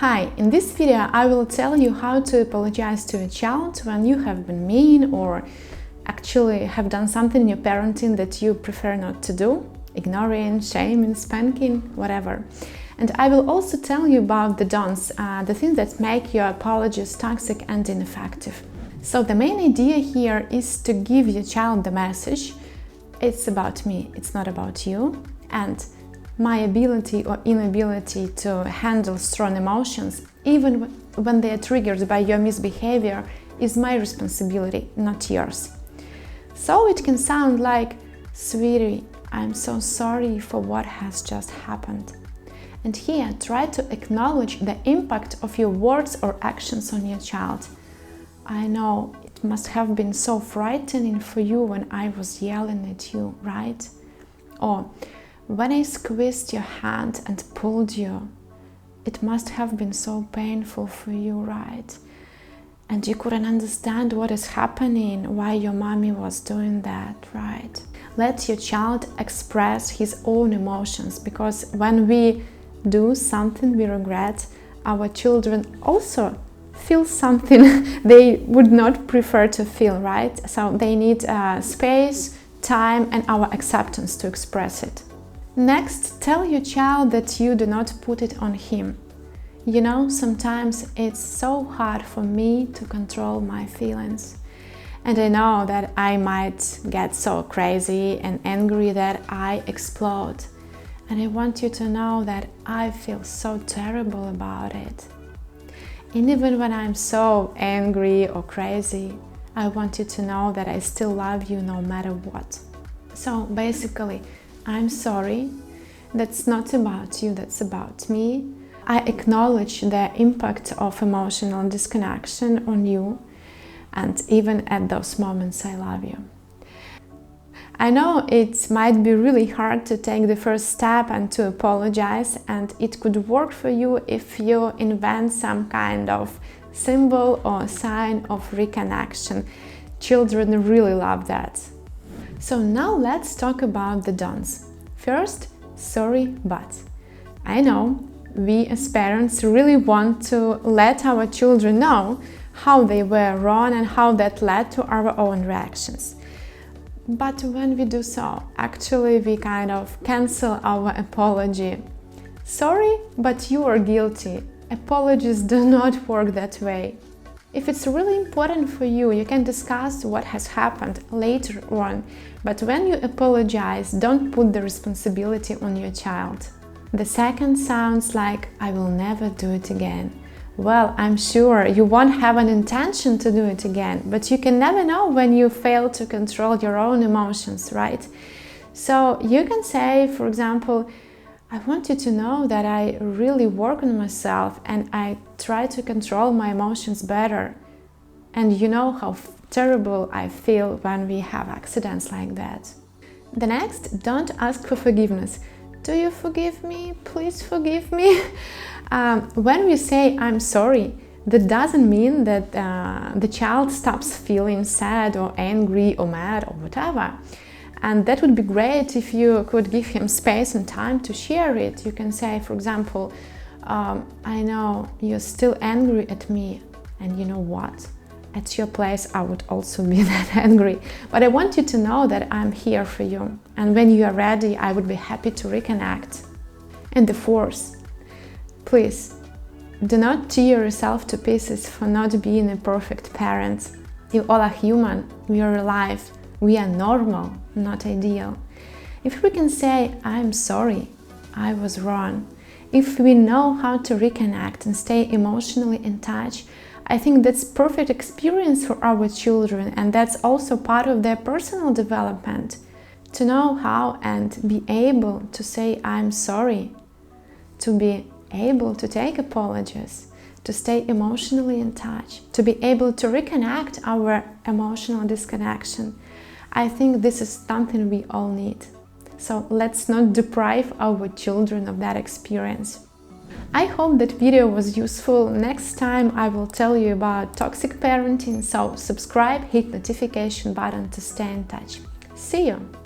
Hi, in this video I will tell you how to apologize to a child when you have been mean or actually have done something in your parenting that you prefer not to do, ignoring, shaming, spanking, whatever. And I will also tell you about the don'ts, the things that make your apologies toxic and ineffective. So the main idea here is to give your child the message, it's about me, it's not about you, and my ability or inability to handle strong emotions, even when they are triggered by your misbehavior, is my responsibility, not yours. So it can sound like, sweetie, I'm so sorry for what has just happened. And here, try to acknowledge the impact of your words or actions on your child. I know it must have been so frightening for you when I was yelling at you, right? Or when I squeezed your hand and pulled you, it must have been so painful for you, right? And you couldn't understand what is happening, why your mommy was doing that, right? Let your child express his own emotions, because when we do something we regret, our children also feel something they would not prefer to feel, right? So they need space, time, and our acceptance to express it. Next, tell your child that you do not put it on him. You know, sometimes it's so hard for me to control my feelings. And I know that I might get so crazy and angry that I explode. And I want you to know that I feel so terrible about it. And even when I'm so angry or crazy, I want you to know that I still love you no matter what. So basically, I'm sorry, that's not about you, that's about me. I acknowledge the impact of emotional disconnection on you, and even at those moments I love you. I know it might be really hard to take the first step and to apologize, and it could work for you if you invent some kind of symbol or sign of reconnection. Children really love that. So now let's talk about the don'ts. First, sorry, but. I know we as parents really want to let our children know how they were wrong and how that led to our own reactions. But when we do so, actually we kind of cancel our apology. Sorry, but you are guilty. Apologies do not work that way. If it's really important for you, you can discuss what has happened later on, but when you apologize, don't put the responsibility on your child. The second sounds like, I will never do it again. Well, I'm sure you won't have an intention to do it again, but you can never know when you fail to control your own emotions, right? So you can say, for example, I want you to know that I really work on myself and I try to control my emotions better. And you know how terrible I feel when we have accidents like that. The next, don't ask for forgiveness. Do you forgive me? Please forgive me. When we say I'm sorry, that doesn't mean that the child stops feeling sad or angry or mad or whatever. And that would be great if you could give him space and time to share it. You can say, for example, I know you're still angry at me, and you know what? At your place, I would also be that angry. But I want you to know that I'm here for you. And when you are ready, I would be happy to reconnect. And the fourth, please, do not tear yourself to pieces for not being a perfect parent. You all are human, we are alive. We are normal, not ideal. If we can say, I'm sorry, I was wrong, if we know how to reconnect and stay emotionally in touch, I think that's perfect experience for our children, and that's also part of their personal development. To know how and be able to say, I'm sorry, to be able to take apologies, to stay emotionally in touch, to be able to reconnect our emotional disconnection. I think this is something we all need. So let's not deprive our children of that experience. I hope that video was useful. Next time I will tell you about toxic parenting, so subscribe, hit notification button to stay in touch. See you!